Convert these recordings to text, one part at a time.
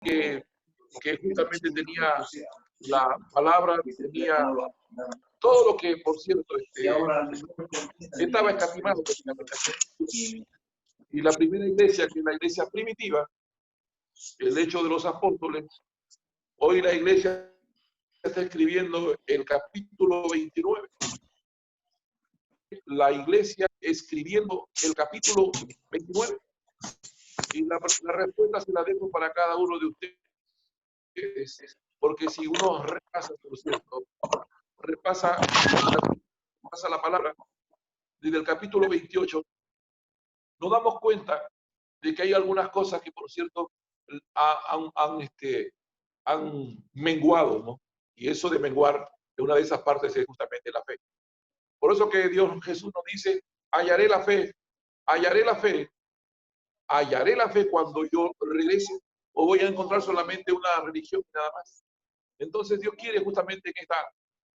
que, que justamente tenía la palabra, tenía todo lo que, por cierto, estaba escatimado prácticamente aquí. Y la primera iglesia, que es la iglesia primitiva, el hecho de los apóstoles, hoy la iglesia está escribiendo el capítulo 29. La iglesia escribiendo el capítulo 29. Y la respuesta se la dejo para cada uno de ustedes, porque si uno repasa, por cierto, repasa la palabra desde el capítulo 28, nos damos cuenta de que hay algunas cosas que, por cierto, han menguado, ¿no? Y eso de menguar, de una de esas partes es justamente la fe. Por eso que Jesús nos dice, hallaré la fe, hallaré la fe, hallaré la fe cuando yo regrese, o voy a encontrar solamente una religión y nada más. Entonces Dios quiere justamente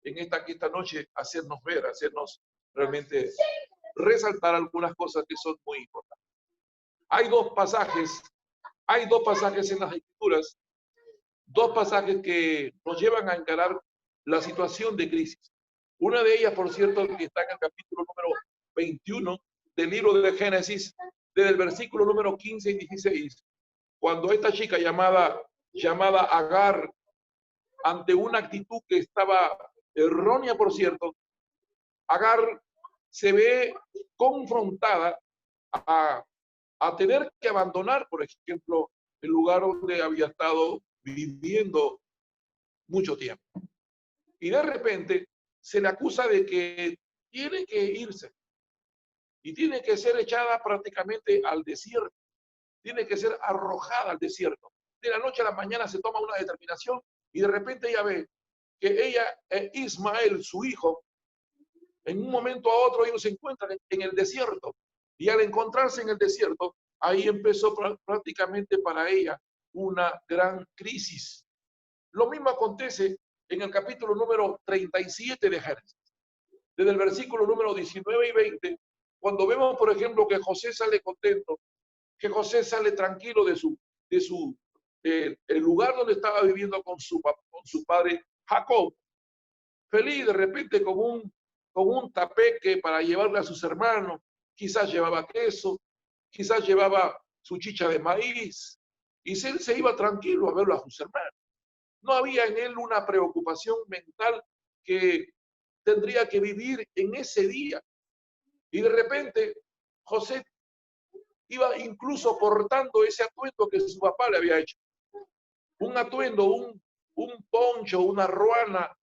en esta noche hacernos ver, hacernos realmente resaltar algunas cosas que son muy importantes. Hay dos pasajes en las Escrituras, dos pasajes que nos llevan a encarar la situación de crisis. Una de ellas, por cierto, que está en el capítulo número 21 del libro de Génesis, desde el versículo número 15 y 16, cuando esta chica llamada Agar, ante una actitud que estaba errónea, por cierto, Agar se ve confrontada a tener que abandonar, por ejemplo, el lugar donde había estado viviendo mucho tiempo. Y de repente se le acusa de que tiene que irse y tiene que ser echada prácticamente al desierto, tiene que ser arrojada al desierto. De la noche a la mañana se toma una determinación y de repente ella ve que ella, Ismael, su hijo, en un momento a otro ellos se encuentran en el desierto. Y al encontrarse en el desierto, ahí empezó prácticamente para ella una gran crisis. Lo mismo acontece en el capítulo número 37 de Génesis. Desde el versículo número 19 y 20, cuando vemos, por ejemplo, que José sale contento, que José sale tranquilo el lugar donde estaba viviendo con su padre Jacob, feliz de repente con un tapeque para llevarle a sus hermanos, quizás llevaba queso, quizás llevaba su chicha de maíz, y él se iba tranquilo a verlo a sus hermanos. No había en él una preocupación mental que tendría que vivir en ese día. Y de repente José iba incluso portando ese atuendo que su papá le había hecho. Un atuendo, un poncho, una ruana,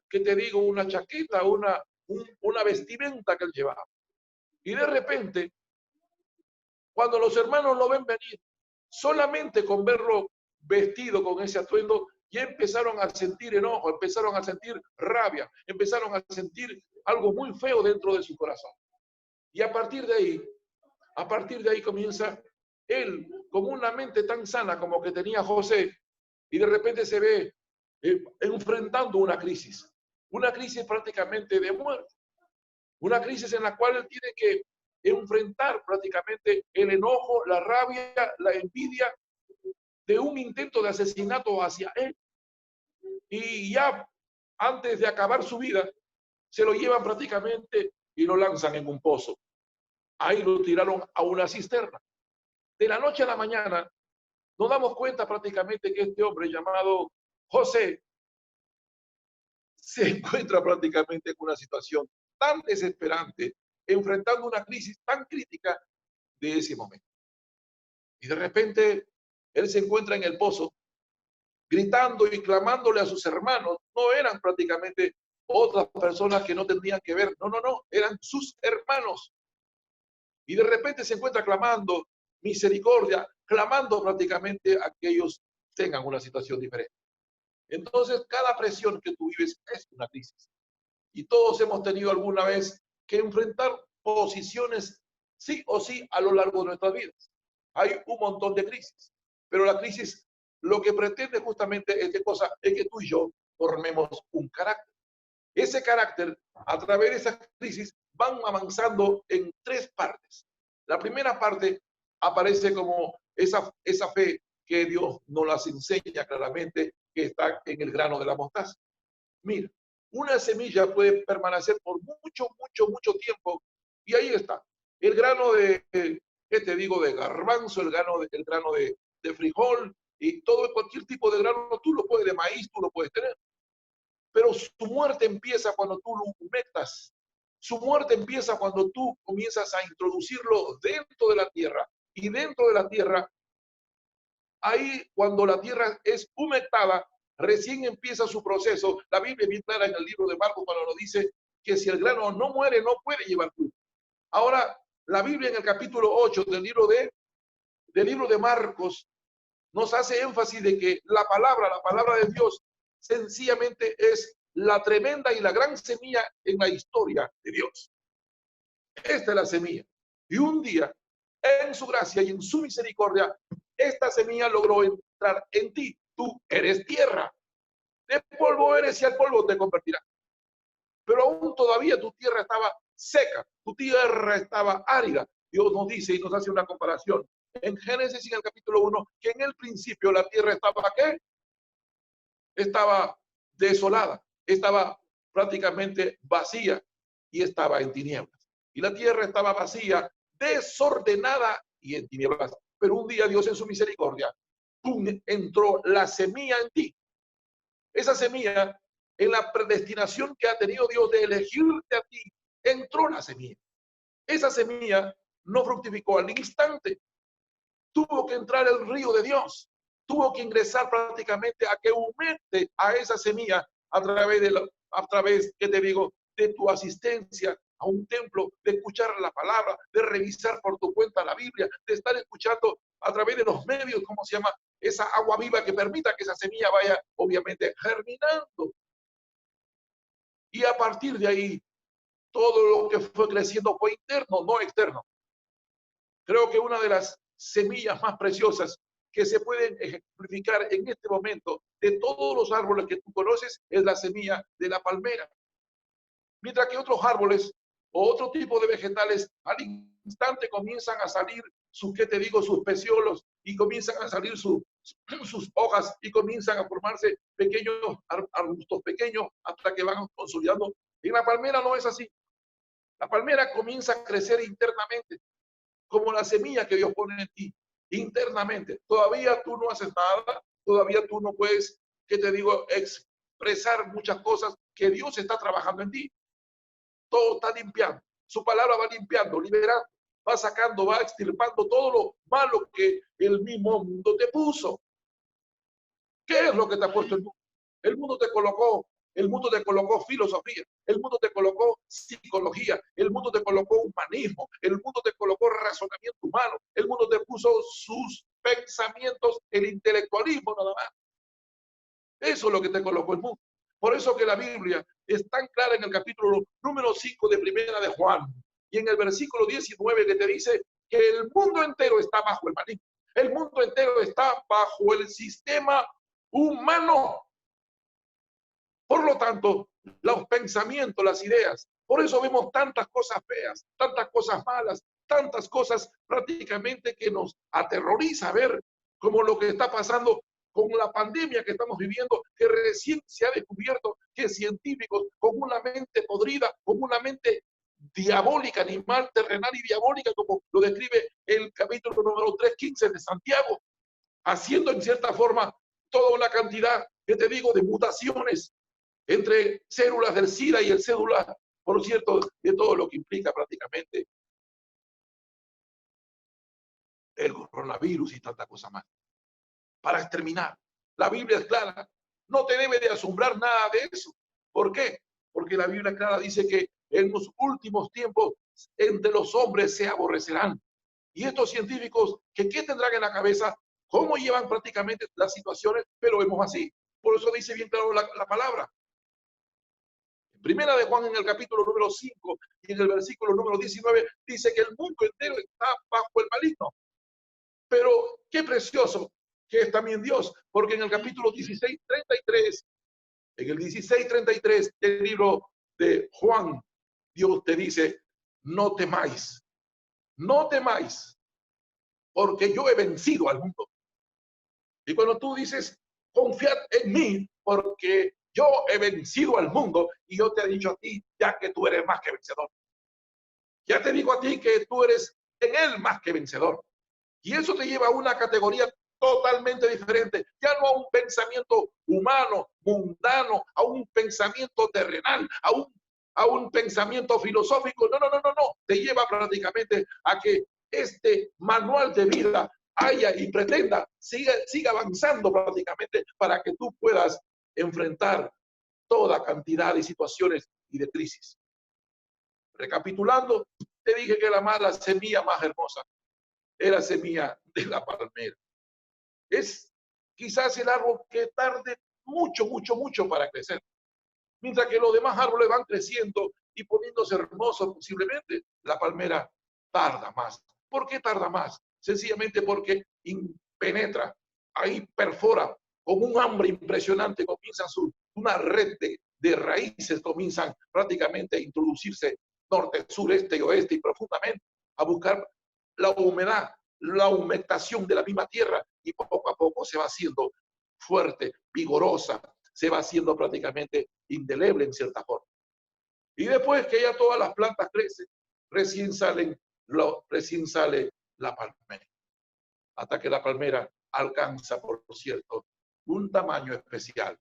que te digo, una chaqueta, una vestimenta que él llevaba. Y de repente, cuando los hermanos lo ven venir, solamente con verlo vestido con ese atuendo, ya empezaron a sentir enojo, empezaron a sentir rabia, empezaron a sentir algo muy feo dentro de su corazón. Y a partir de ahí comienza él, con una mente tan sana como que tenía José, y de repente se ve enfrentando una crisis prácticamente de muerte, una crisis en la cual él tiene que enfrentar prácticamente el enojo, la rabia, la envidia de un intento de asesinato hacia él. Y ya antes de acabar su vida, se lo llevan prácticamente y lo lanzan en un pozo. Ahí lo tiraron a una cisterna. De la noche a la mañana, nos damos cuenta prácticamente que este hombre llamado José se encuentra prácticamente en una situación tan desesperante, enfrentando una crisis tan crítica de ese momento. Y de repente, él se encuentra en el pozo, gritando y clamándole a sus hermanos. No eran prácticamente otras personas que no tendrían que ver. No, eran sus hermanos. Y de repente se encuentra clamando misericordia, clamando prácticamente a que ellos tengan una situación diferente. Entonces, cada presión que tú vives es una crisis. Y todos hemos tenido alguna vez que enfrentar posiciones sí o sí a lo largo de nuestras vidas. Hay un montón de crisis, pero la crisis lo que pretende justamente es que tú y yo formemos un carácter. Ese carácter, a través de esa crisis, van avanzando en tres partes. La primera parte aparece como esa fe que Dios nos las enseña claramente que está en el grano de la mostaza. Mira, una semilla puede permanecer por mucho tiempo y ahí está. El grano de, ¿qué te digo? De garbanzo, el grano de frijol y todo, cualquier tipo de grano, tú lo puedes, de maíz, tú lo puedes tener. Pero su muerte empieza cuando tú lo humectas. Su muerte empieza cuando tú comienzas a introducirlo dentro de la tierra. Y dentro de la tierra, ahí cuando la tierra es humectada, recién empieza su proceso. La Biblia es bien clara en el libro de Marcos cuando nos dice que si el grano no muere, no puede llevar fruto. Ahora, la Biblia en el capítulo 8 del libro de Marcos nos hace énfasis de que la palabra de Dios, sencillamente es la tremenda y la gran semilla en la historia de Dios. Esta es la semilla. Y un día, en su gracia y en su misericordia, esta semilla logró entrar en ti. Tú eres tierra. De polvo eres y al polvo te convertirás. Pero aún todavía tu tierra estaba seca, tu tierra estaba árida. Dios nos dice y nos hace una comparación en Génesis, en el capítulo 1, que en el principio la tierra estaba, ¿qué? Estaba desolada, estaba prácticamente vacía y estaba en tinieblas. Y la tierra estaba vacía, desordenada y en tinieblas. Pero un día Dios en su misericordia, ¡pum!, entró la semilla en ti. Esa semilla, en la predestinación que ha tenido Dios de elegirte a ti, entró la semilla. Esa semilla no fructificó al instante. Tuvo que entrar el río de Dios. Tuvo que ingresar prácticamente a que humecte a esa semilla a través, ¿qué te digo?, de tu asistencia a un templo, de escuchar la palabra, de revisar por tu cuenta la Biblia, de estar escuchando a través de los medios, ¿cómo se llama? Esa agua viva que permita que esa semilla vaya, obviamente, germinando. Y a partir de ahí, todo lo que fue creciendo fue interno, no externo. Creo que una de las semillas más preciosas que se pueden ejemplificar en este momento de todos los árboles que tú conoces es la semilla de la palmera. Mientras que otros árboles o otro tipo de vegetales al instante comienzan a salir sus, ¿qué te digo?, sus peciolos y comienzan a salir sus hojas y comienzan a formarse pequeños arbustos pequeños hasta que van consolidando. En la palmera no es así. La palmera comienza a crecer internamente, como la semilla que Dios pone en ti, internamente. Todavía tú no haces nada, todavía tú no puedes, ¿qué te digo?, expresar muchas cosas que Dios está trabajando en ti. Todo está limpiando. Su palabra va limpiando, liberando, va sacando, va extirpando todo lo malo que el mismo mundo te puso. ¿Qué es lo que te ha puesto el mundo? El mundo te colocó filosofía, el mundo te colocó psicología, el mundo te colocó humanismo, el mundo te colocó razonamiento humano, el mundo te puso sus pensamientos, el intelectualismo nada más. Eso es lo que te colocó el mundo. Por eso que la Biblia es tan clara en el capítulo número 5 de Primera de Juan y en el versículo 19 que te dice que el mundo entero está bajo el maligno. El mundo entero está bajo el sistema humano. Por lo tanto, los pensamientos, las ideas, por eso vemos tantas cosas feas, tantas cosas malas, tantas cosas prácticamente que nos aterroriza ver como lo que está pasando con la pandemia que estamos viviendo, que recién se ha descubierto que científicos con una mente podrida, con una mente diabólica, animal, terrenal y diabólica, como lo describe el capítulo número 3:15 de Santiago, haciendo en cierta forma toda una cantidad, que te digo, de mutaciones entre células del SIDA y el cédula, por cierto, de todo lo que implica prácticamente el coronavirus y tanta cosa más. Para exterminar, la Biblia es clara, no te debe de asombrar nada de eso. ¿Por qué? Porque la Biblia clara dice que en los últimos tiempos entre los hombres se aborrecerán. Y estos científicos, ¿qué tendrán en la cabeza? ¿Cómo llevan prácticamente las situaciones? Pero vemos así. Por eso dice bien claro la palabra. Primera de Juan en el capítulo número 5 y en el versículo número 19 dice que el mundo entero está bajo el maligno. Pero qué precioso que es también Dios, porque en el capítulo 16:33, en el 16:33 del libro de Juan, Dios te dice, no temáis, no temáis, porque yo he vencido al mundo. Y cuando tú dices, confiad en mí, porque yo he vencido al mundo y yo te he dicho a ti, ya que tú eres más que vencedor. Ya te digo a ti que tú eres en él más que vencedor. Y eso te lleva a una categoría totalmente diferente, ya no a un pensamiento humano, mundano, a un pensamiento terrenal, a un pensamiento filosófico. No, no, no, no, no. Te lleva prácticamente a que este manual de vida haya y pretenda, siga avanzando prácticamente para que tú puedas enfrentar toda cantidad de situaciones y de crisis. Recapitulando, te dije que la semilla más hermosa era semilla de la palmera. Es quizás el árbol que tarde mucho, mucho, mucho para crecer. Mientras que los demás árboles van creciendo y poniéndose hermosos posiblemente, la palmera tarda más. ¿Por qué tarda más? Sencillamente porque penetra, ahí perfora, con un hambre impresionante comienza una red de raíces comienzan prácticamente a introducirse norte, sur, este y oeste y profundamente a buscar la humedad, la humectación de la misma tierra y poco a poco se va haciendo fuerte, vigorosa, se va haciendo prácticamente indeleble en cierta forma. Y después que ya todas las plantas crecen, recién sale la palmera, hasta que la palmera alcanza, por cierto, un tamaño especial.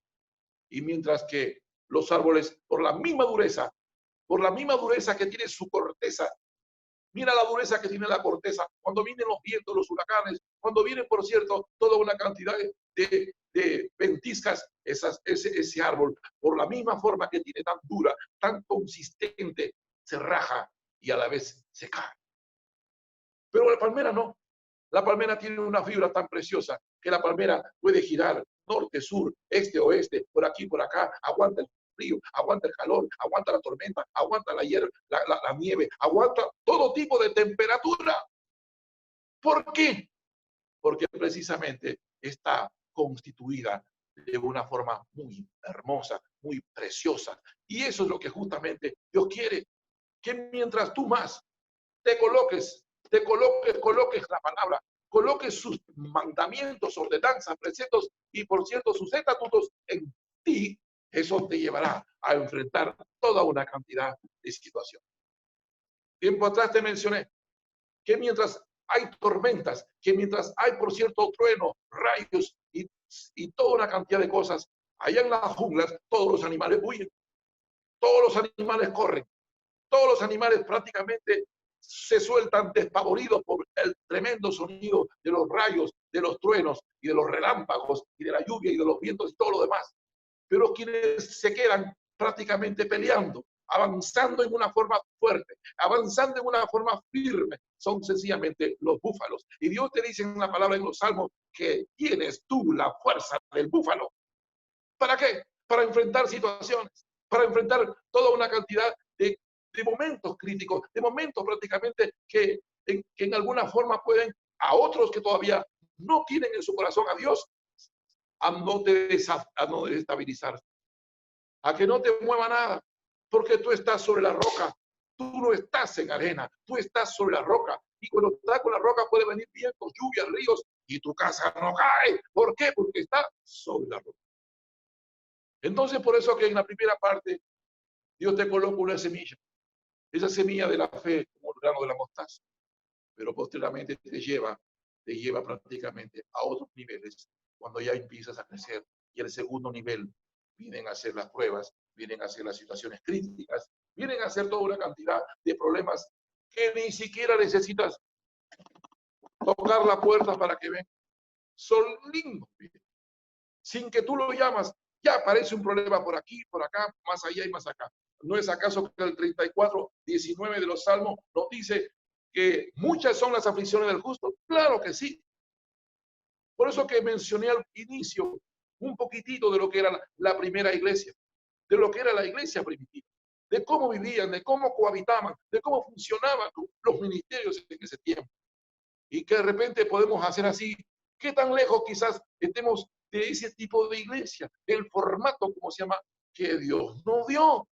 Y mientras que los árboles, por la misma dureza que tiene su corteza, mira la dureza que tiene la corteza, cuando vienen los vientos, los huracanes, cuando vienen, por cierto, toda una cantidad de ventiscas, ese árbol, por la misma forma que tiene tan dura, tan consistente, se raja y a la vez se cae. Pero la palmera no. La palmera tiene una fibra tan preciosa que la palmera puede girar norte, sur, este, oeste, por aquí, por acá, aguanta el frío, aguanta el calor, aguanta la tormenta, aguanta la hierba, la nieve, aguanta todo tipo de temperatura. ¿Por qué? Porque precisamente está constituida de una forma muy hermosa, muy preciosa. Y eso es lo que justamente Dios quiere, que mientras tú más coloques la palabra, coloques sus mandamientos, ordenanzas, preceptos y, por cierto, sus estatutos en ti, eso te llevará a enfrentar toda una cantidad de situaciones. Tiempo atrás te mencioné que mientras hay tormentas, que mientras hay, por cierto, truenos, rayos y toda una cantidad de cosas, allá en las junglas todos los animales huyen, todos los animales corren, todos los animales prácticamente se sueltan despavoridos por el tremendo sonido de los rayos, de los truenos y de los relámpagos y de la lluvia y de los vientos y todo lo demás. Pero quienes se quedan prácticamente peleando, avanzando en una forma fuerte, avanzando en una forma firme, son sencillamente los búfalos. Y Dios te dice en la palabra en los salmos que tienes tú la fuerza del búfalo. ¿Para qué? Para enfrentar situaciones, para enfrentar toda una cantidad de momentos críticos, de momentos prácticamente que en alguna forma pueden a otros que todavía no tienen en su corazón a Dios, a no desestabilizarse, a que no te mueva nada, porque tú estás sobre la roca, tú no estás en arena, tú estás sobre la roca, y cuando estás con la roca puede venir vientos, lluvias, ríos, y tu casa no cae. ¿Por qué? Porque está sobre la roca. Entonces, por eso que en la primera parte, Dios te coloca una semilla, esa semilla de la fe, como el grano de la mostaza, pero posteriormente te lleva prácticamente a otros niveles, cuando ya empiezas a crecer. Y el segundo nivel vienen a ser las pruebas, vienen a ser las situaciones críticas, vienen a ser toda una cantidad de problemas que ni siquiera necesitas tocar la puerta para que vengan. Solín, sin que tú lo llamas, ya aparece un problema por aquí, por acá, más allá y más acá. ¿No es acaso que el 34:19 de los Salmos nos dice que muchas son las aflicciones del justo? Claro que sí. Por eso que mencioné al inicio un poquitito de lo que era la primera iglesia, de lo que era la iglesia primitiva, de cómo vivían, de cómo cohabitaban, de cómo funcionaban los ministerios en ese tiempo. Y que de repente podemos hacer así. ¿Qué tan lejos quizás estemos de ese tipo de iglesia? El formato, como se llama, que Dios nos dio.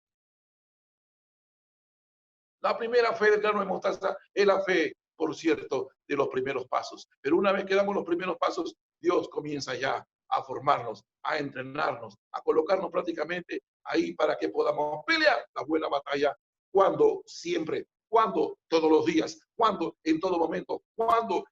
La primera fe del grano de mostaza es la fe, por cierto, de los primeros pasos. Pero una vez que damos los primeros pasos, Dios comienza ya a formarnos, a entrenarnos, a colocarnos prácticamente ahí para que podamos pelear la buena batalla cuando siempre, cuando todos los días, cuando en todo momento, cuando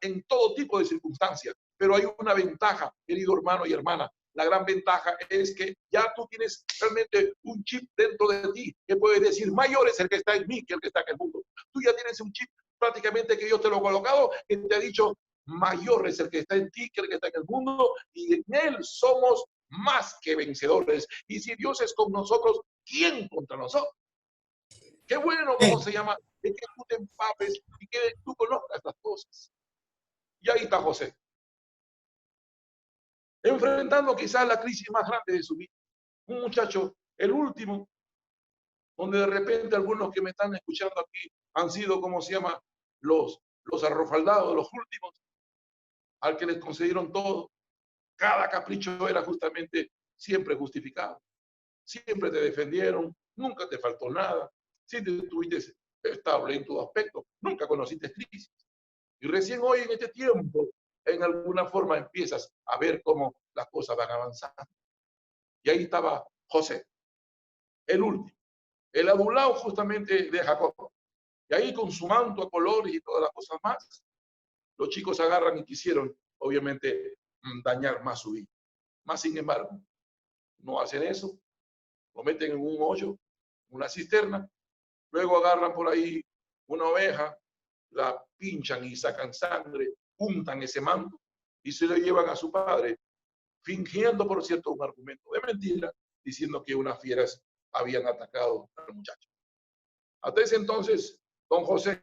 en todo tipo de circunstancias. Pero hay una ventaja, querido hermano y hermana. La gran ventaja es que ya tú tienes realmente un chip dentro de ti que puede decir, mayor es el que está en mí que el que está en el mundo. Tú ya tienes un chip prácticamente que Dios te lo ha colocado, que te ha dicho, mayor es el que está en ti que el que está en el mundo, y en él somos más que vencedores. Y si Dios es con nosotros, ¿quién contra nosotros? Qué bueno, ¿cómo se llama? De que tú te empapes y que tú conozcas estas cosas. Y ahí está José, enfrentando quizás la crisis más grande de su vida. Un muchacho, el último, donde de repente algunos que me están escuchando aquí han sido, ¿cómo se llama? Los arrofaldados, los últimos, al que les concedieron todo. Cada capricho era justamente siempre justificado. Siempre te defendieron, nunca te faltó nada. Siempre estuviste estable en todo aspecto, nunca conociste crisis. Y recién hoy en este tiempo, en alguna forma empiezas a ver cómo las cosas van avanzando. Y ahí estaba José, el último, el adulado justamente de Jacob. Y ahí con su manto a colores y todas las cosas más, los chicos agarran y quisieron, obviamente, dañar más su vida. Más sin embargo, no hacen eso, lo meten en un hoyo, una cisterna, luego agarran por ahí una oveja, la pinchan y sacan sangre, untan ese manto y se lo llevan a su padre, fingiendo, por cierto, un argumento de mentira, diciendo que unas fieras habían atacado al muchacho. Hasta ese entonces, don José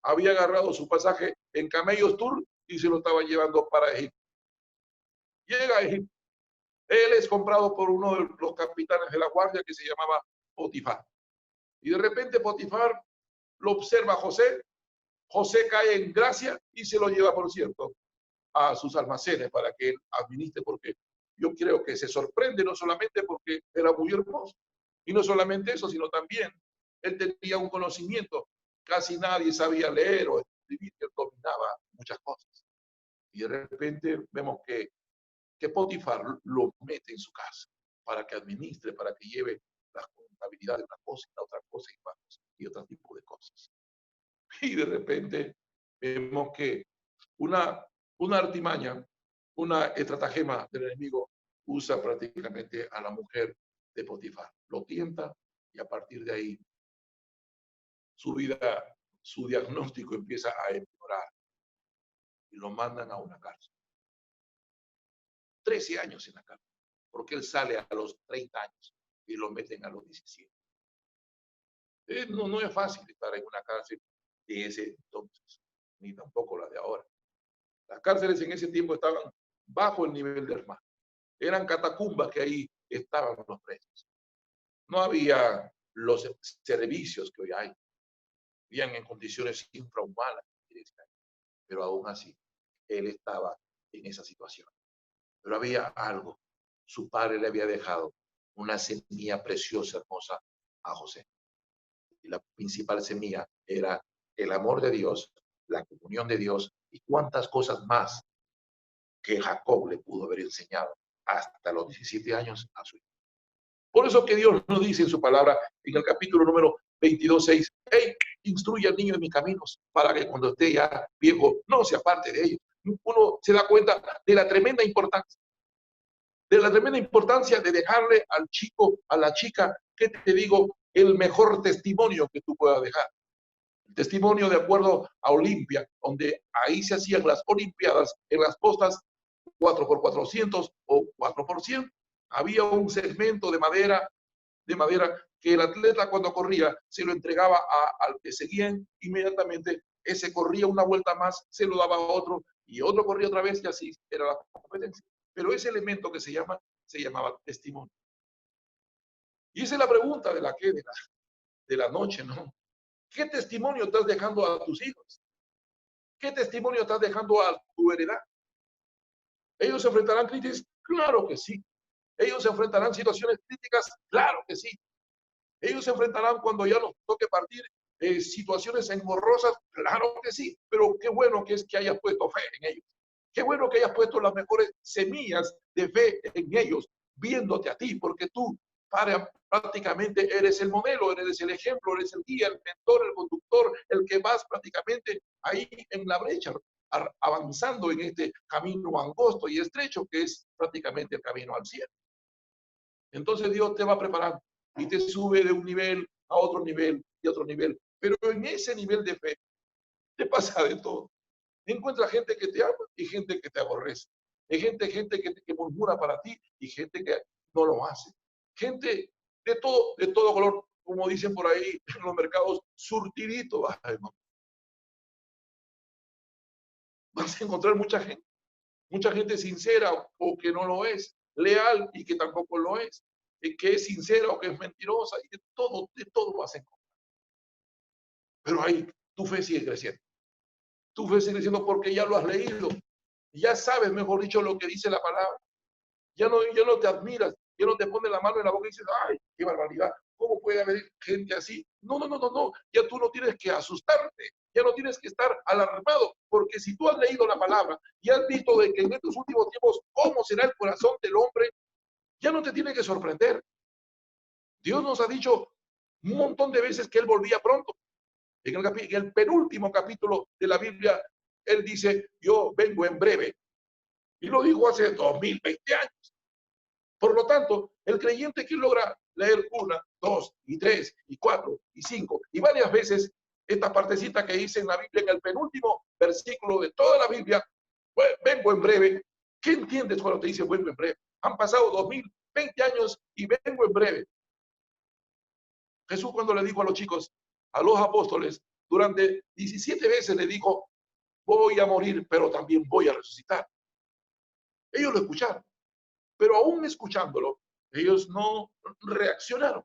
había agarrado su pasaje en Camellos Tour y se lo estaba llevando para Egipto. Llega a Egipto. Él es comprado por uno de los capitanes de la guardia que se llamaba Potifar. Y de repente Potifar lo observa a José. José cae en gracia y se lo lleva, por cierto, a sus almacenes para que él administre, porque yo creo que se sorprende no solamente porque era muy hermoso, y no solamente eso, sino también él tenía un conocimiento. Casi nadie sabía leer o escribir, él dominaba muchas cosas. Y de repente vemos que Potifar lo mete en su casa para que administre, para que lleve la contabilidad de una cosa y la otra cosa y más y otro tipo de cosas. Y de repente vemos que una artimaña, una estratagema del enemigo usa prácticamente a la mujer de Potifar. Lo tienta y a partir de ahí su vida, su diagnóstico empieza a empeorar y lo mandan a una cárcel. 13 años en la cárcel, porque él sale a los 30 años y lo meten a los 17. No es fácil estar en una cárcel de ese entonces, ni tampoco la de ahora. Las cárceles en ese tiempo estaban bajo el nivel del mar. Eran catacumbas que ahí estaban los presos. No había los servicios que hoy hay. Vivían en condiciones infrahumanas, pero aún así, él estaba en esa situación. Pero había algo. Su padre le había dejado una semilla preciosa, hermosa a José. Y la principal semilla era el amor de Dios, la comunión de Dios y cuántas cosas más que Jacob le pudo haber enseñado hasta los 17 años a su hijo. Por eso que Dios nos dice en su palabra, en el capítulo número 22:6, hey, instruye al niño en mis caminos para que cuando esté ya viejo no se aparte de ellos. Uno se da cuenta de la tremenda importancia, de dejarle al chico, a la chica, que te digo, el mejor testimonio que tú puedas dejar. El testimonio de acuerdo a Olimpia, donde ahí se hacían las olimpiadas en las postas 4x400 o 4x100. Había un segmento de madera que el atleta cuando corría se lo entregaba al que seguían inmediatamente, ese corría una vuelta más, se lo daba a otro y otro corría otra vez y así era la competencia. Pero ese elemento que se llamaba testimonio. Y esa es la pregunta de la noche, ¿no? ¿Qué testimonio estás dejando a tus hijos? ¿Qué testimonio estás dejando a tu heredad? ¿Ellos se enfrentarán crisis? Claro que sí. ¿Ellos se enfrentarán situaciones críticas? Claro que sí. ¿Ellos se enfrentarán cuando ya nos toque partir situaciones engorrosas? Claro que sí. Pero qué bueno que es que hayas puesto fe en ellos. Qué bueno que hayas puesto las mejores semillas de fe en ellos, viéndote a ti, porque tú prácticamente eres el modelo, eres el ejemplo, eres el guía, el mentor, el conductor, el que vas prácticamente ahí en la brecha, avanzando en este camino angosto y estrecho que es prácticamente el camino al cielo. Entonces Dios te va preparando y te sube de un nivel a otro nivel y a otro nivel. Pero en ese nivel de fe te pasa de todo. Encuentra gente que te ama y gente que te aborrece. Hay gente que murmura para ti y gente que no lo hace. Gente de todo color, como dicen por ahí en los mercados, surtidito. Vas a encontrar mucha gente sincera o que no lo es, leal y que tampoco lo es, que es sincera o que es mentirosa, y de todo vas a encontrar. Pero ahí tu fe sigue creciendo. Tu fe sigue creciendo porque ya lo has leído, ya sabes, mejor dicho, lo que dice la palabra. Ya no te admiras, ya no te pones la mano en la boca y dices, ay, qué barbaridad, ¿cómo puede haber gente así? No, ya tú no tienes que asustarte, ya no tienes que estar alarmado, porque si tú has leído la palabra y has visto de que en estos últimos tiempos cómo será el corazón del hombre, ya no te tiene que sorprender. Dios nos ha dicho un montón de veces que Él volvía pronto. En el penúltimo capítulo de la Biblia, Él dice, yo vengo en breve. Y lo dijo hace 2020 años. Por lo tanto, el creyente que logra leer 1, 2, 3, 4, 5 y varias veces esta partecita que dice en la Biblia, en el penúltimo versículo de toda la Biblia, pues, vengo en breve. ¿Qué entiendes cuando te dice vengo en breve? Han pasado 2020 años y vengo en breve. Jesús cuando le dijo a los chicos, a los apóstoles, durante 17 veces le dijo, voy a morir, pero también voy a resucitar. Ellos lo escucharon, pero aún escuchándolo, ellos no reaccionaron.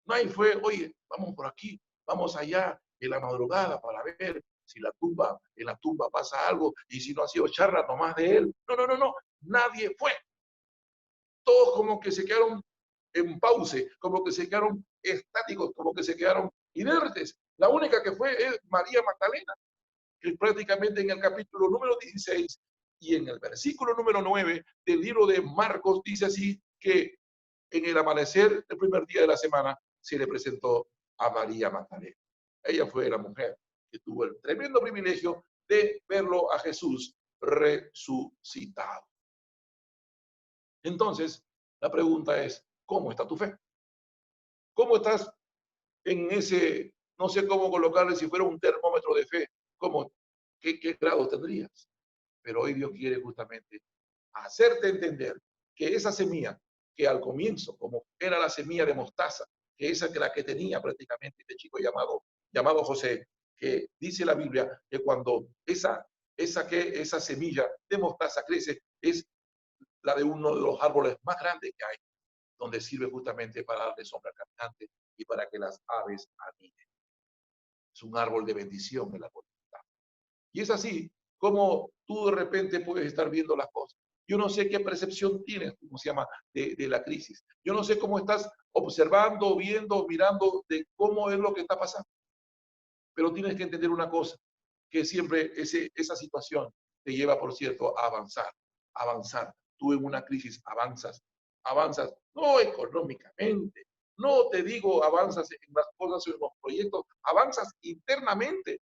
No, ahí fue, oye, vamos por aquí, vamos allá en la madrugada para ver si en la tumba pasa algo y si no ha sido charla nomás de él. No, nadie fue. Todos como que se quedaron en pause, como que se quedaron estáticos, como que se quedaron inertes. La única que fue es María Magdalena, que prácticamente en el capítulo número 16 y en el versículo número 9 del libro de Marcos dice así que en el amanecer del primer día de la semana se le presentó a María Magdalena. Ella fue la mujer que tuvo el tremendo privilegio de verlo a Jesús resucitado. Entonces, la pregunta es, ¿cómo está tu fe? ¿Cómo estás en ese, no sé cómo colocarle si fuera un termómetro de fe, qué grado tendrías? Pero hoy Dios quiere justamente hacerte entender que esa semilla que al comienzo, como era la semilla de mostaza, que esa que la que tenía prácticamente este chico llamado José, que dice la Biblia que cuando esa semilla de mostaza crece, es la de uno de los árboles más grandes que hay, donde sirve justamente para darle sombra al caminante y para que las aves aniden. Es un árbol de bendición en la voluntad. Y es así como tú de repente puedes estar viendo las cosas. Yo no sé qué percepción tienes, ¿cómo se llama?, de la crisis. Yo no sé cómo estás observando, viendo, mirando de cómo es lo que está pasando. Pero tienes que entender una cosa, que siempre esa situación te lleva, por cierto, a avanzar. Tú en una crisis avanzas, no económicamente, no te digo avanzas en las cosas o en los proyectos, avanzas internamente.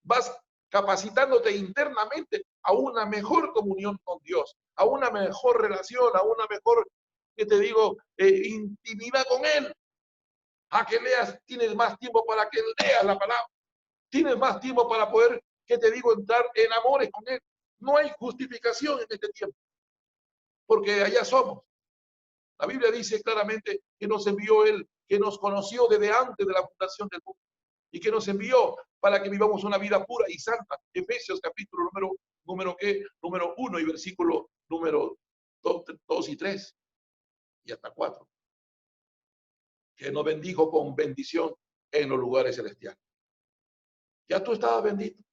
Vas capacitándote internamente a una mejor comunión con Dios, a una mejor relación, a una mejor, que te digo, intimidad con Él. A que leas, tienes más tiempo para que leas la palabra. Tienes más tiempo para poder, que te digo, entrar en amores con Él. No hay justificación en este tiempo, porque allá somos. La Biblia dice claramente que nos envió Él, que nos conoció desde antes de la fundación del mundo y que nos envió para que vivamos una vida pura y santa. Efesios capítulo número 1 y versículo número 2 y 3 y hasta 4. Que nos bendijo con bendición en los lugares celestiales. Ya tú estabas bendito.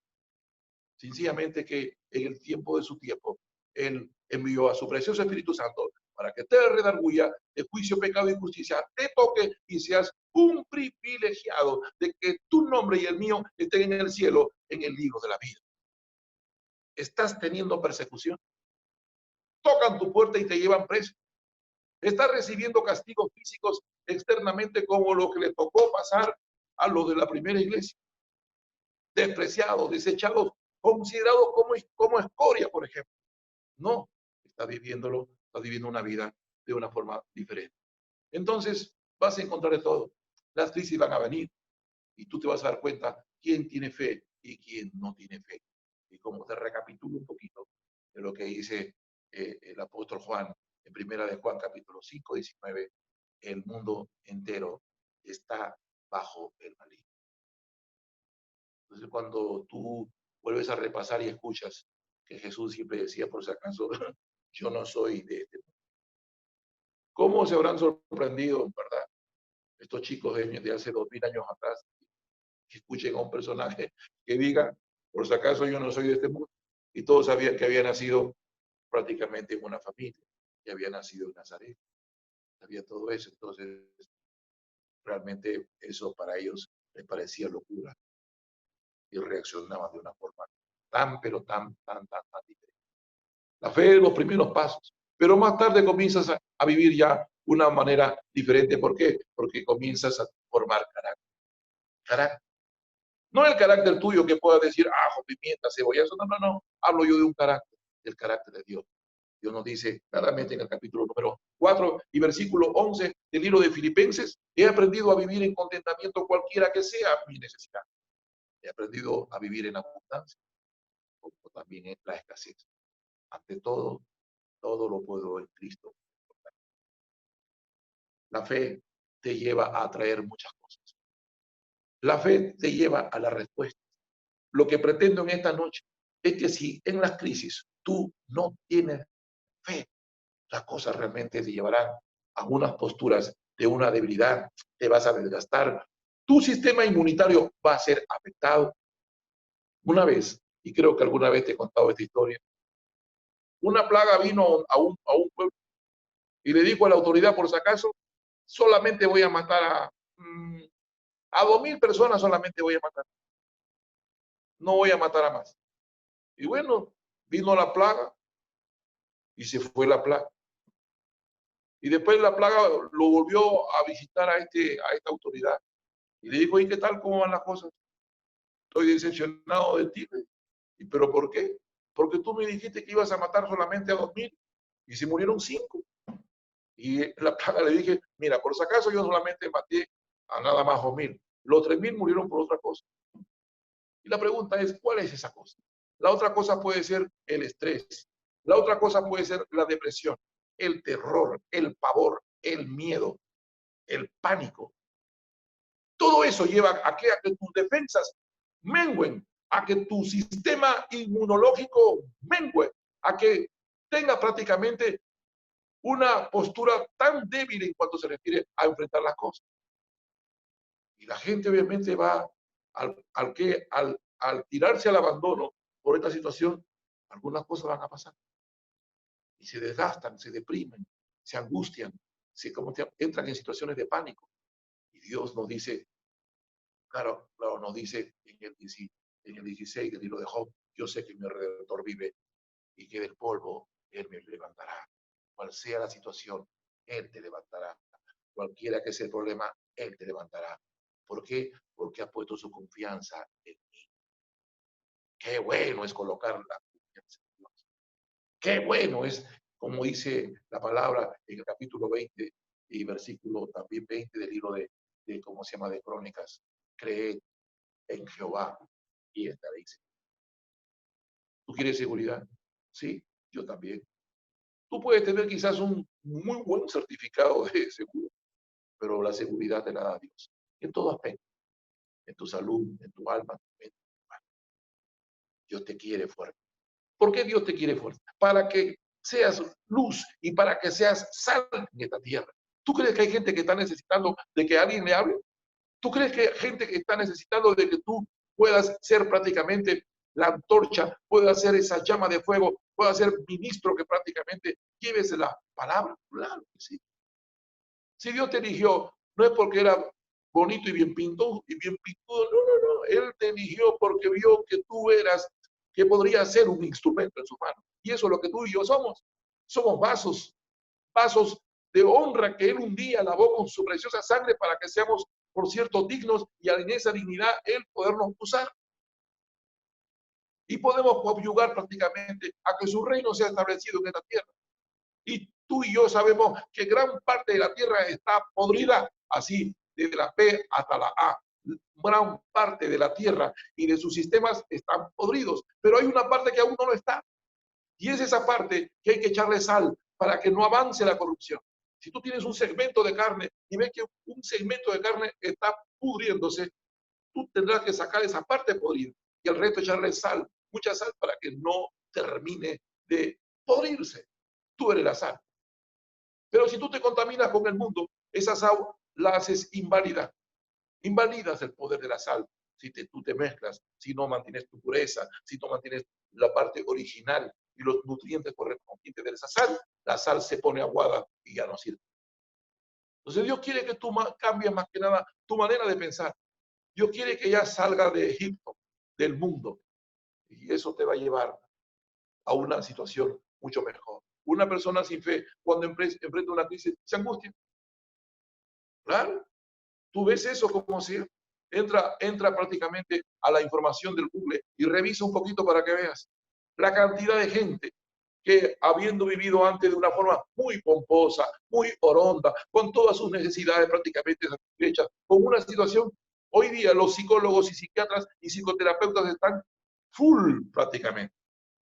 Sencillamente que en el tiempo de su tiempo, Él envió a su precioso Espíritu Santo para que te redarguya de juicio, pecado y justicia, te toque y seas un privilegiado de que tu nombre y el mío estén en el cielo, en el libro de la vida. Estás teniendo persecución. Tocan tu puerta y te llevan preso. Estás recibiendo castigos físicos externamente como lo que le tocó pasar a los de la primera iglesia. Despreciados, desechados, considerados como escoria, por ejemplo. No, estás viviendo una vida de una forma diferente. Entonces, vas a encontrar de todo. Las crisis van a venir y tú te vas a dar cuenta quién tiene fe y quién no tiene fe. Y como te recapitulo un poquito de lo que dice el apóstol Juan en primera de Juan capítulo 5, 19, el mundo entero está bajo el maligno. Entonces, cuando tú vuelves a repasar y escuchas que Jesús siempre decía, por si acaso, yo no soy de este mundo. ¿Cómo se habrán sorprendido, verdad, estos chicos de hace 2000 años atrás, que escuchen a un personaje que diga, por si acaso yo no soy de este mundo? Y todos sabían que había nacido prácticamente en una familia, que había nacido en Nazaret, sabía todo eso. Entonces, realmente eso para ellos les parecía locura y reaccionaban de una forma pero tan diferente. La fe es los primeros pasos, pero más tarde comienzas a vivir ya una manera diferente. ¿Por qué? Porque comienzas a formar carácter. No el carácter tuyo que puedas decir, ajo, pimienta, cebolla, eso no. Hablo yo de un carácter, del carácter de Dios. Dios nos dice claramente en el capítulo número 4 y versículo 11 del libro de Filipenses, he aprendido a vivir en contentamiento cualquiera que sea mi necesidad. He aprendido a vivir en abundancia, como también en la escasez. Ante todo, todo lo puedo en Cristo. La fe te lleva a atraer muchas cosas. La fe te lleva a la respuesta. Lo que pretendo en esta noche es que si en las crisis tú no tienes fe, las cosas realmente te llevarán a unas posturas de una debilidad, te vas a desgastar, tu sistema inmunitario va a ser afectado. Una vez, y creo que alguna vez te he contado esta historia, una plaga vino a un pueblo y le dijo a la autoridad, por si acaso, solamente voy a matar a 2000 personas, solamente voy a matar. No voy a matar a más. Y bueno, vino la plaga y se fue la plaga. Y después la plaga lo volvió a visitar a esta autoridad. Y le dijo, ¿y qué tal? ¿Cómo van las cosas? Estoy decepcionado de ti. ¿Y pero por qué? Porque tú me dijiste que ibas a matar solamente a 2000 y se murieron 5. Y la plaga le dije, mira, por si acaso yo solamente maté a nada más 2000. Los 3000 murieron por otra cosa. Y la pregunta es, ¿cuál es esa cosa? La otra cosa puede ser el estrés. La otra cosa puede ser la depresión, el terror, el pavor, el miedo, el pánico. Todo eso lleva a que tus defensas mengüen, a que tu sistema inmunológico mengue, a que tenga prácticamente una postura tan débil en cuanto se refiere a enfrentar las cosas. Y la gente obviamente va al tirarse al abandono por esta situación, algunas cosas van a pasar. Y se desgastan, se deprimen, se angustian, entran en situaciones de pánico. Y Dios nos dice, claro, nos dice en el 16 del libro de Job, yo sé que mi Redentor vive y que del polvo Él me levantará. Cual sea la situación, Él te levantará. Cualquiera que sea el problema, Él te levantará. ¿Por qué? Porque ha puesto su confianza en mí. Qué bueno es colocar la confianza en Dios. Qué bueno es, como dice la palabra en el capítulo 20 y versículo también 20 del libro de ¿cómo se llama? De Crónicas. Creed en Jehová y estaréis. ¿Tú quieres seguridad? Sí, yo también. Tú puedes tener quizás un muy buen certificado de seguro, pero la seguridad te la da Dios. En todo aspecto, en tu salud, en tu alma, en tu alma. Dios te quiere fuerte. ¿Por qué Dios te quiere fuerte? Para que seas luz y para que seas sal en esta tierra. ¿Tú crees que hay gente que está necesitando de que alguien le hable? ¿Tú crees que hay gente que está necesitando de que tú puedas ser prácticamente la antorcha, puedas ser esa llama de fuego, puedas ser ministro que prácticamente lleves la palabra? Claro que sí. Si Dios te eligió, no es porque era bonito y bien pintudo, no. Él te eligió porque vio que tú eras que podría ser un instrumento en sus manos. Y eso es lo que tú y yo somos. Somos vasos de honra que Él un día lavó con su preciosa sangre para que seamos, por cierto, dignos y en esa dignidad Él podernos usar. Y podemos coadyuvar prácticamente a que su reino sea establecido en esta tierra. Y tú y yo sabemos que gran parte de la tierra está podrida, así, desde la P hasta la A. Gran parte de la tierra y de sus sistemas están podridos, pero hay una parte que aún no lo está. Y es esa parte que hay que echarle sal para que no avance la corrupción. Si tú tienes un segmento de carne y ves que un segmento de carne está pudriéndose, tú tendrás que sacar esa parte podrida y el resto echarle sal, mucha sal para que no termine de podrirse. Tú eres la sal. Pero si tú te contaminas con el mundo, esa sal la haces inválida. Invalidas el poder de la sal. Si tú te mezclas, si no mantienes tu pureza, si no mantienes la parte original y los nutrientes correspondientes de esa sal, la sal se pone aguada y ya no sirve. Entonces Dios quiere que tú cambies más que nada tu manera de pensar. Dios quiere que ya salga de Egipto, del mundo. Y eso te va a llevar a una situación mucho mejor. Una persona sin fe, cuando enfrenta una crisis, se angustia. Claro, tú ves eso como si entra prácticamente a la información del Google y revisa un poquito para que veas la cantidad de gente que habiendo vivido antes de una forma muy pomposa, muy oronda, con todas sus necesidades prácticamente satisfechas, con una situación, hoy día los psicólogos y psiquiatras y psicoterapeutas están full prácticamente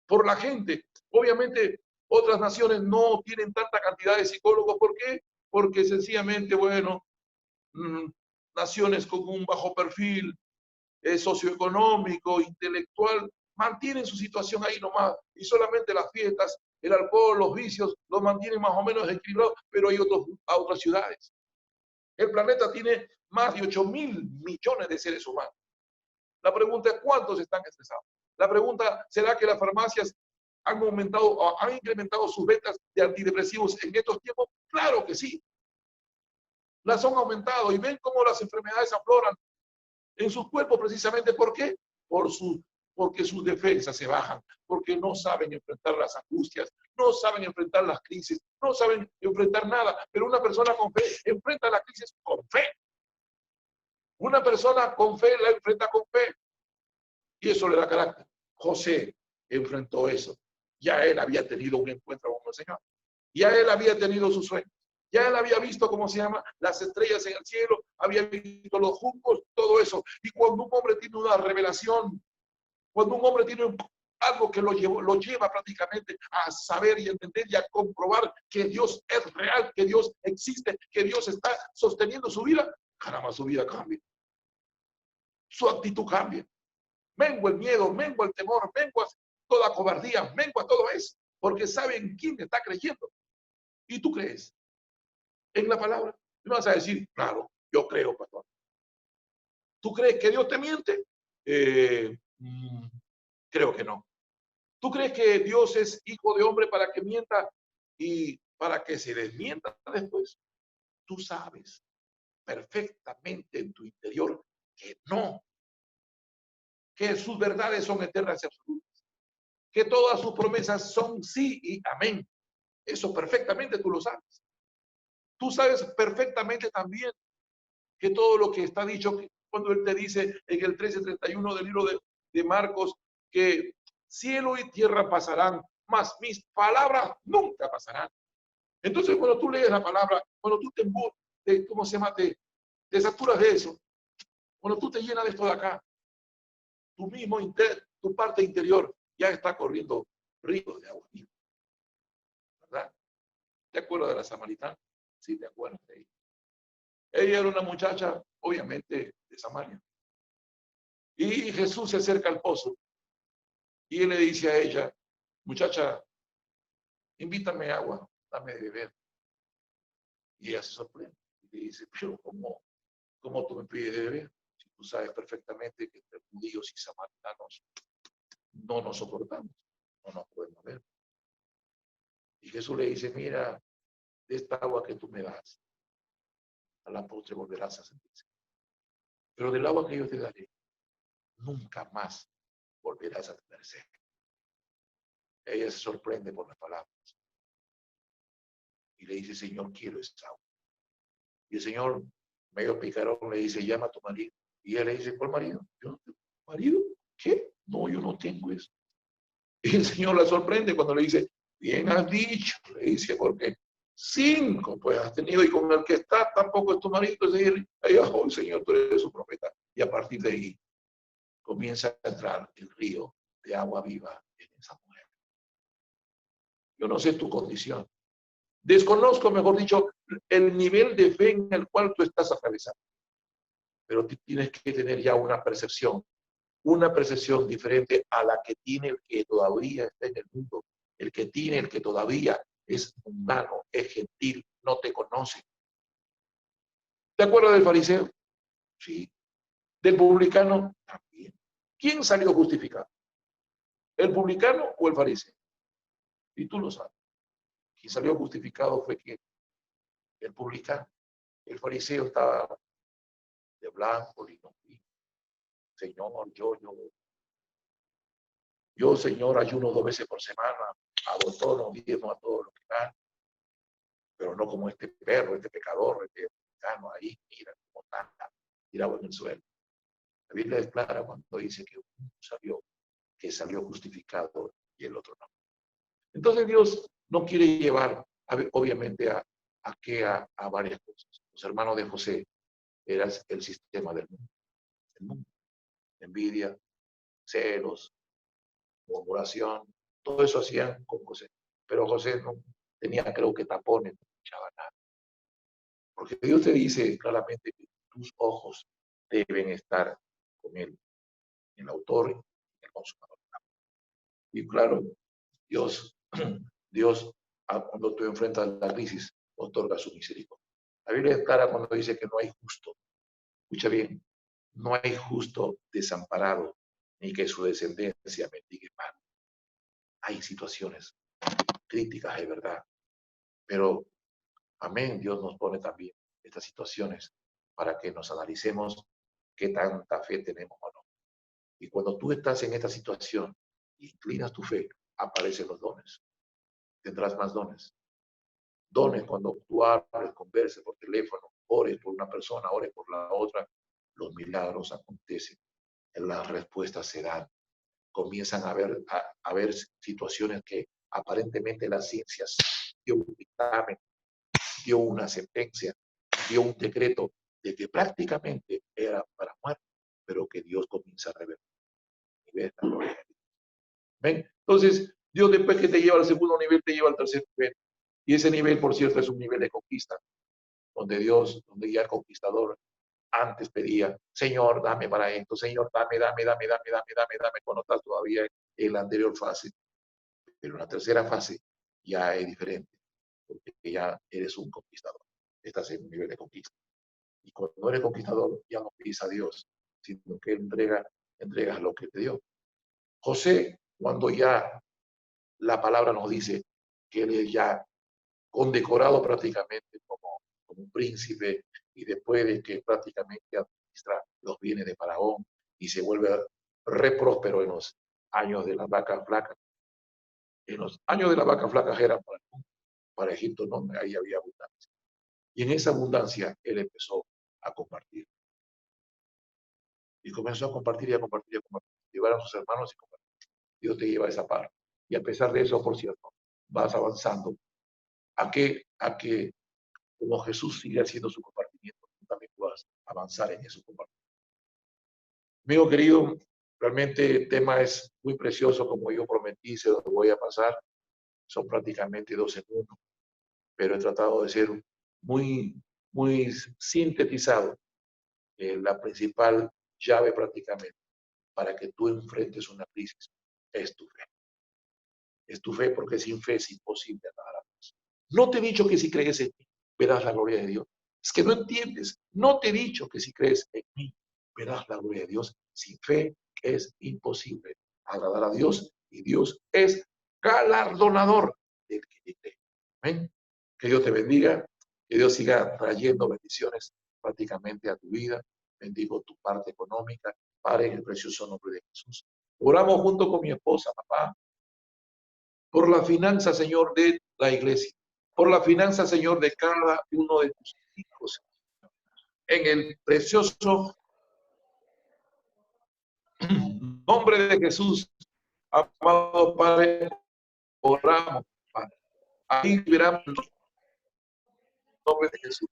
por la gente. Obviamente otras naciones no tienen tanta cantidad de psicólogos. ¿Por qué? Porque sencillamente, bueno, naciones con un bajo perfil socioeconómico, intelectual, mantienen su situación ahí nomás y solamente las fiestas, el alcohol, los vicios, los mantienen más o menos equilibrados, pero hay otras ciudades. El planeta tiene más de 8.000 millones de seres humanos. La pregunta es, ¿cuántos están estresados? La pregunta, ¿será que las farmacias han aumentado o han incrementado sus ventas de antidepresivos en estos tiempos? Claro que sí. Las han aumentado y ven cómo las enfermedades afloran en sus cuerpos precisamente. ¿Por qué? Porque sus defensas se bajan, porque no saben enfrentar las angustias, no saben enfrentar las crisis, no saben enfrentar nada. Pero una persona con fe enfrenta la crisis con fe. Una persona con fe la enfrenta con fe. Y eso le da carácter. José enfrentó eso. Ya él había tenido un encuentro con el Señor. Ya él había tenido sus sueños. Ya él había visto, ¿cómo se llama? Las estrellas en el cielo, había visto los juncos, todo eso. Y cuando un hombre tiene una revelación, cuando un hombre tiene algo que lo lleva prácticamente a saber y entender y a comprobar que Dios es real, que Dios existe, que Dios está sosteniendo su vida, caramba, su vida cambia. Su actitud cambia. Mengua el miedo, mengua el temor, mengua toda cobardía, mengua todo eso, porque saben quién está creyendo. Y tú crees en la palabra. Y vas a decir, claro, yo creo, pastor. ¿Tú crees que Dios te miente? Creo que no. ¿Tú crees que Dios es hijo de hombre para que mienta y para que se desmienta después? Tú sabes perfectamente en tu interior que no, que sus verdades son eternas y absolutas, que todas sus promesas son sí y amén. Eso perfectamente tú lo sabes. Tú sabes perfectamente también que todo lo que está dicho, cuando Él te dice en el 13:31 del libro de Marcos, que cielo y tierra pasarán, mas mis palabras nunca pasarán. Entonces, cuando tú lees la palabra, cuando tú ¿cómo se llama? Te saturas de eso, cuando tú te llenas de esto de acá, tu parte interior ya está corriendo ríos de agua viva, ¿verdad? ¿Te acuerdas de la samaritana? Sí, te acuerdas de ella. Ella era una muchacha, obviamente, de Samaria. Y Jesús se acerca al pozo y él le dice a ella, muchacha, invítame agua, dame de beber. Y ella se sorprende y le dice, pero ¿cómo tú me pides de beber? Si tú sabes perfectamente que entre judíos y samaritanos no nos soportamos, no nos podemos ver. Y Jesús le dice, mira, de esta agua que tú me das, a la postre volverás a sentirse. Pero del agua que yo te daré, nunca más volverás a tener sed. Ella se sorprende por las palabras y le dice, Señor, quiero esa agua. Y el Señor, medio picarón, le dice, llama a tu marido. Y él le dice, ¿cuál marido? Yo no tengo marido. ¿Qué? No, yo no tengo eso. Y el Señor la sorprende cuando le dice, bien has dicho, le dice, porque 5 pues has tenido y con el que está tampoco es tu marido. Entonces ella, oh Señor, tú eres su profeta. Y a partir de ahí comienza a entrar el río de agua viva en esa mujer. Yo no sé tu condición. Desconozco, mejor dicho, el nivel de fe en el cual tú estás atravesando. Pero tienes que tener ya una percepción diferente a la que tiene el que todavía está en el mundo, el que tiene, el que todavía es mundano, es gentil, no te conoce. ¿Te acuerdas del fariseo? Sí. ¿Del publicano? También. ¿Quién salió justificado? ¿El publicano o el fariseo? Y tú lo sabes. Quien salió justificado fue que el publicano. El fariseo estaba de blanco, lino fino. Señor, Señor, ayuno 2 veces por semana, hago todo, diezmo a todo lo que da, pero no como este perro, este pecador, este publicano ahí, mira, como tanta, tirado en el suelo. La Biblia es clara cuando dice que uno salió justificado y el otro no. Entonces Dios no quiere llevar, obviamente, a varias cosas. Los hermanos de José eran el sistema del mundo. El mundo. Envidia, celos, murmuración, todo eso hacían con José. Pero José no tenía, creo que tapones, no escuchaba nada. Porque Dios te dice claramente que tus ojos deben estar con él, el autor y el consumador. Y claro, Dios, Dios, cuando tú enfrentas la crisis, otorga su misericordia. La Biblia es clara cuando dice que no hay justo. Escucha bien, no hay justo desamparado, ni que su descendencia mendigue pan. Hay situaciones críticas, es verdad, pero amén, Dios nos pone también estas situaciones para que nos analicemos qué tanta fe tenemos o no. Y cuando tú estás en esta situación y inclinas tu fe, aparecen los dones. Tendrás más dones. Dones cuando tú hables, converses por teléfono, ores por una persona, ores por la otra, los milagros acontecen, las respuestas se dan. Comienzan a haber situaciones que aparentemente las ciencias dio un dictamen, dio una sentencia, dio un decreto de que prácticamente era para muerte, pero que Dios comienza a revertir. ¿Ven? Entonces, Dios después que te lleva al segundo nivel, te lleva al tercer nivel. Y ese nivel, por cierto, es un nivel de conquista, donde ya el conquistador antes pedía, Señor, dame para esto, Señor, dame, cuando estás todavía en la anterior fase. Pero en la tercera fase ya es diferente, porque ya eres un conquistador. Estás en un nivel de conquista. Y cuando eres conquistador, ya no pides a Dios, sino que entregas lo que te dio. José, cuando ya la palabra nos dice que él es ya condecorado prácticamente como un príncipe, y después de que prácticamente administra los bienes de Faraón y se vuelve re próspero en los años de las vacas flacas. En los años de las vacas flacas eran para Egipto, no, ahí había abundancia. Y en esa abundancia él empezó a compartir. Y comenzó a compartir y a compartir y a compartir. Llevar a sus hermanos y compartir. Dios te lleva a esa parte. Y a pesar de eso, por cierto, vas avanzando. A que como Jesús sigue haciendo su compartimiento, tú también puedas avanzar en eso compartimiento. Amigo querido, realmente el tema es muy precioso, como yo prometí, se lo voy a pasar. Son prácticamente 2 segundos, pero he tratado de ser muy, muy sintetizado. La principal llave prácticamente para que tú enfrentes una crisis es tu fe. Es tu fe, porque sin fe es imposible agradar a Dios. No te he dicho que si crees en mí, verás la gloria de Dios. Es que no entiendes. No te he dicho que si crees en mí, verás la gloria de Dios. Sin fe es imposible agradar a Dios, y Dios es galardonador del que le cree. Amén. Que Dios te bendiga, que Dios siga trayendo bendiciones prácticamente a tu vida. Bendigo tu parte económica, Padre, en el precioso nombre de Jesús. Oramos junto con mi esposa, papá, por la finanza, Señor, de la iglesia, por la finanza, Señor, de cada uno de tus hijos. En el precioso nombre de Jesús, amado Padre, oramos, Padre. Ahí liberamos en el nombre de Jesús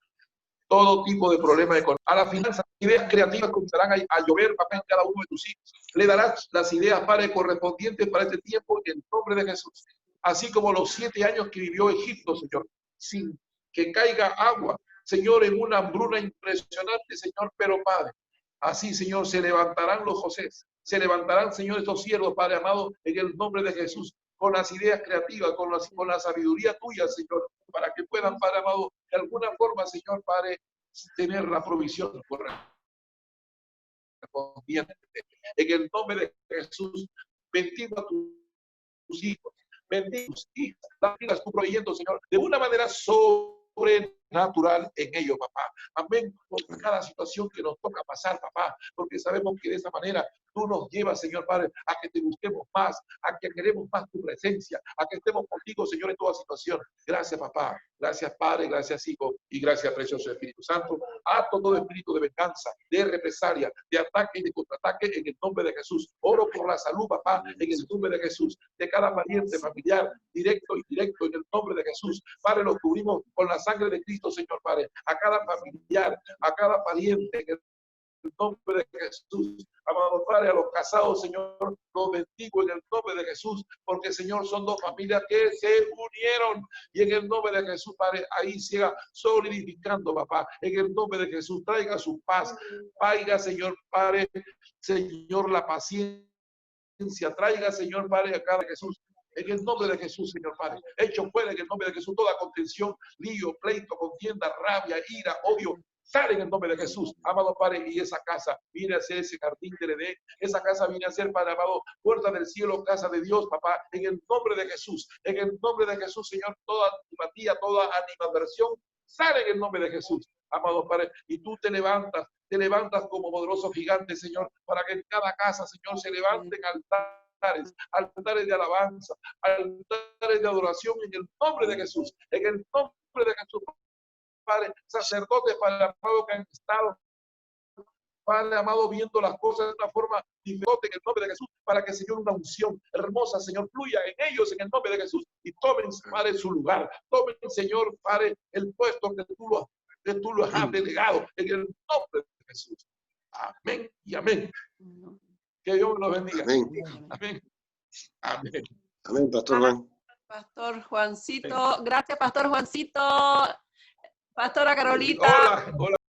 todo tipo de problemas económicos. A la finanza, ideas creativas comenzarán a llover, papá, en cada uno de tus hijos. Le darás las ideas, Padre, correspondientes para este tiempo en el nombre de Jesús. Así como los 7 años que vivió Egipto, Señor, sin que caiga agua, Señor, en una hambruna impresionante, Señor, pero Padre, así, Señor, se levantarán los Josés, se levantarán, Señor, estos siervos, Padre amado, en el nombre de Jesús, con las ideas creativas, con la sabiduría tuya, Señor, para que puedan, Padre amado, de alguna forma, Señor, Padre, tener la provisión correspondiente. En el nombre de Jesús, bendigo a tus hijos, bendigo a tus hijas, las tú proveyendo, Señor, de una manera sobrenatural en ellos, papá. Amén, por cada situación que nos toca pasar, papá, porque sabemos que de esa manera tú nos llevas, Señor Padre, a que te busquemos más, a que queremos más tu presencia, a que estemos contigo, Señor, en toda situación. Gracias, papá. Gracias, Padre. Gracias, Hijo. Y gracias, precioso Espíritu Santo. Ato todo espíritu de venganza, de represalia, de ataque y de contraataque en el nombre de Jesús. Oro por la salud, papá, en el nombre de Jesús. De cada pariente familiar, directo y directo, en el nombre de Jesús. Padre, lo cubrimos con la sangre de Cristo, Señor Padre. A cada familiar, a cada pariente, en el nombre de Jesús. Amado Padre, a los casados, Señor, los bendigo en el nombre de Jesús, porque, Señor, son dos familias que se unieron, y en el nombre de Jesús, Padre, ahí siga solidificando, papá, en el nombre de Jesús, traiga su paz, traiga, Señor, Padre, Señor, la paciencia, traiga, Señor, Padre, a cada Jesús. En el nombre de Jesús, Señor Padre, hecho fuera en el nombre de Jesús toda contención, lío, pleito, contienda, rabia, ira, odio, sale en el nombre de Jesús, amado Padre, y esa casa viene a ser ese jardín de Edén, esa casa viene a ser, Padre amado, puerta del cielo, casa de Dios, papá, en el nombre de Jesús, en el nombre de Jesús, Señor, toda antipatía, toda animadversión, sale en el nombre de Jesús, amado Padre, y tú te levantas como poderoso gigante, Señor, para que en cada casa, Señor, se levanten altares de alabanza, altares de adoración en el nombre de Jesús, en el nombre de Jesús, Padre, sacerdotes, Padre amado, que han estado, Padre amado, viendo las cosas de una forma diferente en el nombre de Jesús, para que, Señor, una unción hermosa, Señor, fluya en ellos en el nombre de Jesús, y tomen, Padre, su lugar, tomen, Señor, Padre, el puesto que tú lo has delegado en el nombre de Jesús. Amén y amén. Que Dios los bendiga. Amén. Amén. Amén. Amén, Pastor Juan. Pastor Juancito, gracias, Pastor Juancito. Pastora Carolita. Hola, hola.